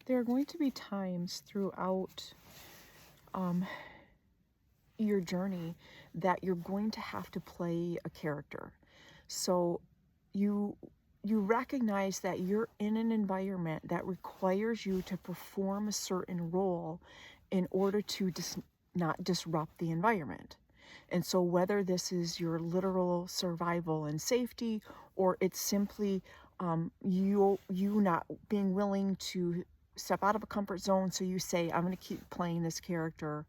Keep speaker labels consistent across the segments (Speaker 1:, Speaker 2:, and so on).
Speaker 1: There are going to be times throughout your journey that you're going to have to play a character. So you recognize that you're in an environment that requires you to perform a certain role in order to not disrupt the environment. And so whether this is your literal survival and safety, or it's simply you not being willing to step out of a comfort zone, so you say, I'm going to keep playing this character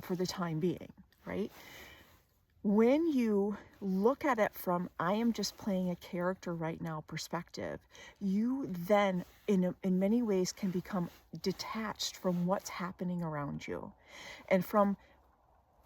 Speaker 1: for the time being, right? When you look at it from I am just playing a character right now perspective, you then in many ways can become detached from what's happening around you. And from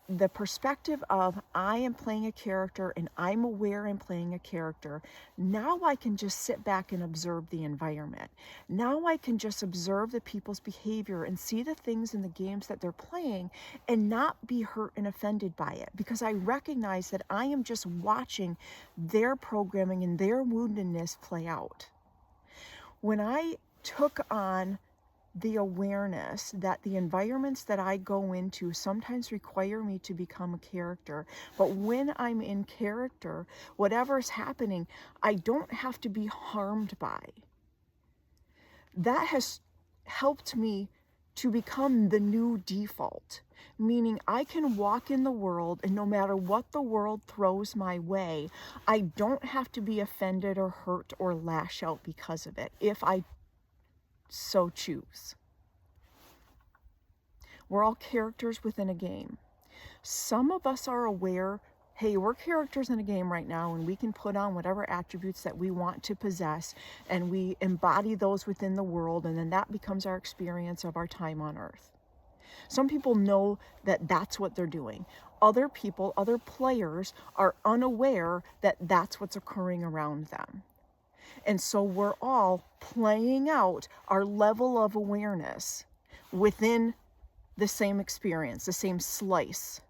Speaker 1: the perspective of I am playing a character and I'm aware I'm playing a character, now I can just sit back and observe the environment. Now I can just observe the people's behavior and see the things in the games that they're playing and not be hurt and offended by it, because I recognize that I am just watching their programming and their woundedness play out. When I took on the awareness that the environments that I go into sometimes require me to become a character, but when I'm in character, whatever's happening, I don't have to be harmed by. That has helped me to become the new default, meaning I can walk in the world and no matter what the world throws my way, I don't have to be offended or hurt or lash out because of it if I so choose. We're all characters within a game. Some of us are aware, hey, we're characters in a game right now and we can put on whatever attributes that we want to possess and we embody those within the world, and then that becomes our experience of our time on Earth. Some people know that that's what they're doing. Other people, other players are unaware that that's what's occurring around them. And so we're all playing out our level of awareness within the same experience, the same slice.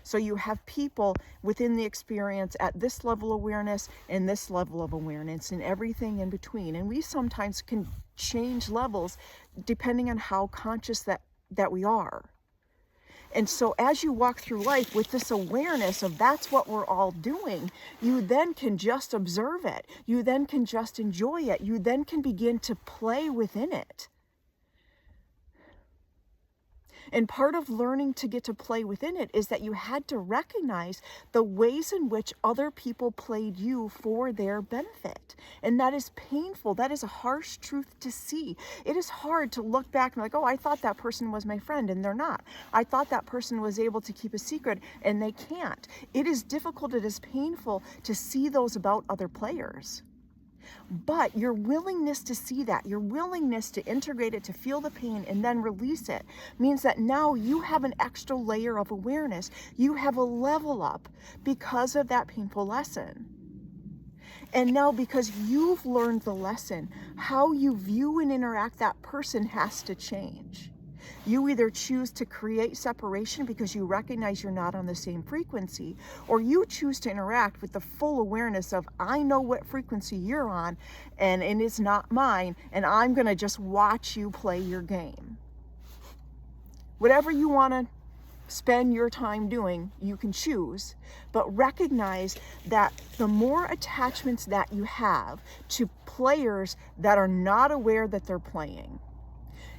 Speaker 1: So you have people within the experience at this level of awareness and this level of awareness and everything in between. And we sometimes can change levels depending on how conscious that we are. And so as you walk through life with this awareness of that's what we're all doing, you then can just observe it. You then can just enjoy it. You then can begin to play within it. And part of learning to get to play within it is that you had to recognize the ways in which other people played you for their benefit. And that is painful. That is a harsh truth to see. It is hard to look back and like, oh, I thought that person was my friend and they're not. I thought that person was able to keep a secret and they can't. It is difficult. It is painful to see those about other players. But your willingness to see that, your willingness to integrate it, to feel the pain and then release it, means that now you have an extra layer of awareness. You have a level up because of that painful lesson. And now because you've learned the lesson, how you view and interact that person has to change. You either choose to create separation because you recognize you're not on the same frequency, or you choose to interact with the full awareness of, I know what frequency you're on and it's not mine, and I'm going to just watch you play your game. Whatever you want to spend your time doing, you can choose, but recognize that the more attachments that you have to players that are not aware that they're playing,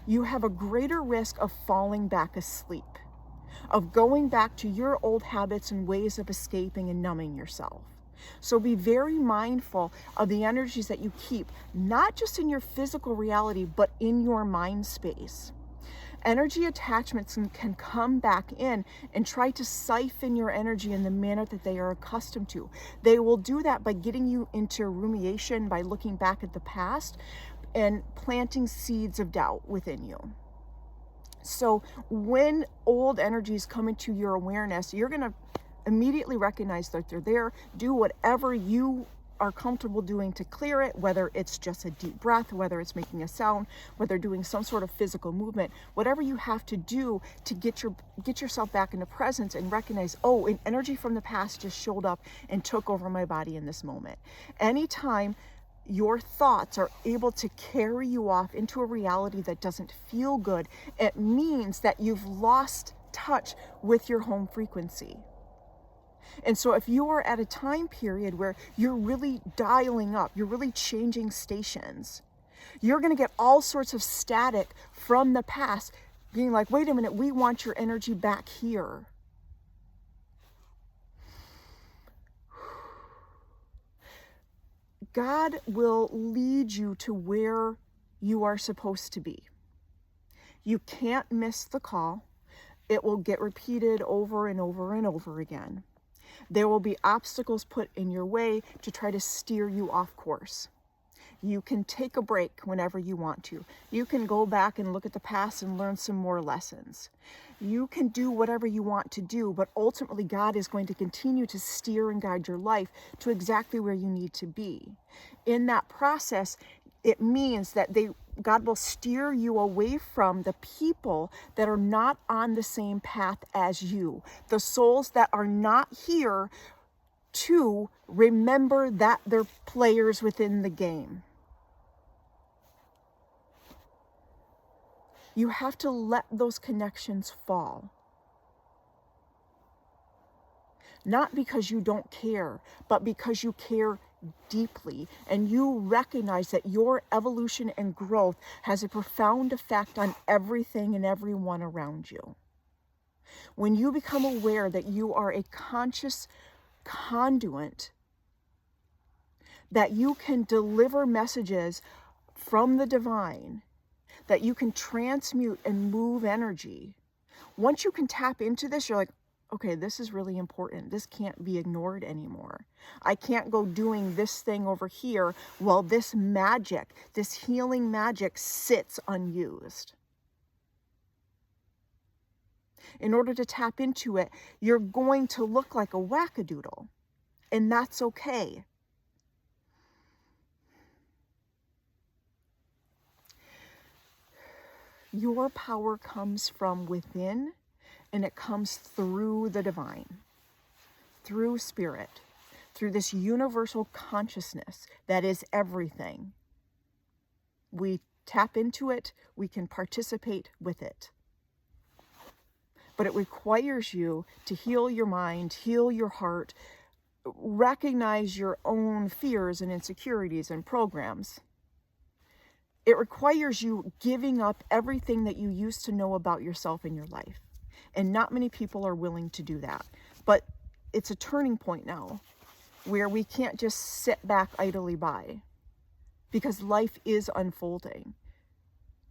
Speaker 1: you have a greater risk of falling back asleep, of going back to your old habits and ways of escaping and numbing yourself. So be very mindful of the energies that you keep, not just in your physical reality, but in your mind space. Energy attachments can come back in and try to siphon your energy in the manner that they are accustomed to. They will do that by getting you into rumination, by looking back at the past, and planting seeds of doubt within you. So when old energies come into your awareness, you're going to immediately recognize that they're there. Do whatever you are comfortable doing to clear it, whether it's just a deep breath, whether it's making a sound, whether doing some sort of physical movement, whatever you have to do to get yourself back into presence and recognize, oh, an energy from the past just showed up and took over my body in this moment. Anytime your thoughts are able to carry you off into a reality that doesn't feel good, it means that you've lost touch with your home frequency. And so if you are at a time period where you're really dialing up, you're really changing stations, you're going to get all sorts of static from the past being like, wait a minute, we want your energy back here. God will lead you to where you are supposed to be. You can't miss the call. It will get repeated over and over and over again. There will be obstacles put in your way to try to steer you off course. You can take a break whenever you want to. You can go back and look at the past and learn some more lessons. You can do whatever you want to do, but ultimately God is going to continue to steer and guide your life to exactly where you need to be. In that process, it means that God will steer you away from the people that are not on the same path as you, the souls that are not here to remember that they're players within the game. You have to let those connections fall. Not because you don't care, but because you care deeply and you recognize that your evolution and growth has a profound effect on everything and everyone around you. When you become aware that you are a conscious conduit, that you can deliver messages from the divine, that you can transmute and move energy. Once you can tap into this, you're like, okay, this is really important. This can't be ignored anymore. I can't go doing this thing over here while this magic, this healing magic sits unused. In order to tap into it, you're going to look like a wackadoodle, and that's okay. Your power comes from within, and it comes through the divine, through spirit, through this universal consciousness that is everything. We tap into it, we can participate with it. But it requires you to heal your mind, heal your heart, recognize your own fears and insecurities and programs. It requires you giving up everything that you used to know about yourself in your life. And not many people are willing to do that. But it's a turning point now where we can't just sit back idly by, because life is unfolding.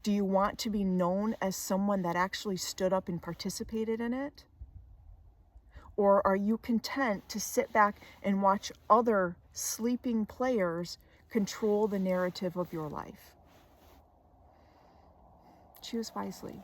Speaker 1: Do you want to be known as someone that actually stood up and participated in it? Or are you content to sit back and watch other sleeping players control the narrative of your life? Choose wisely.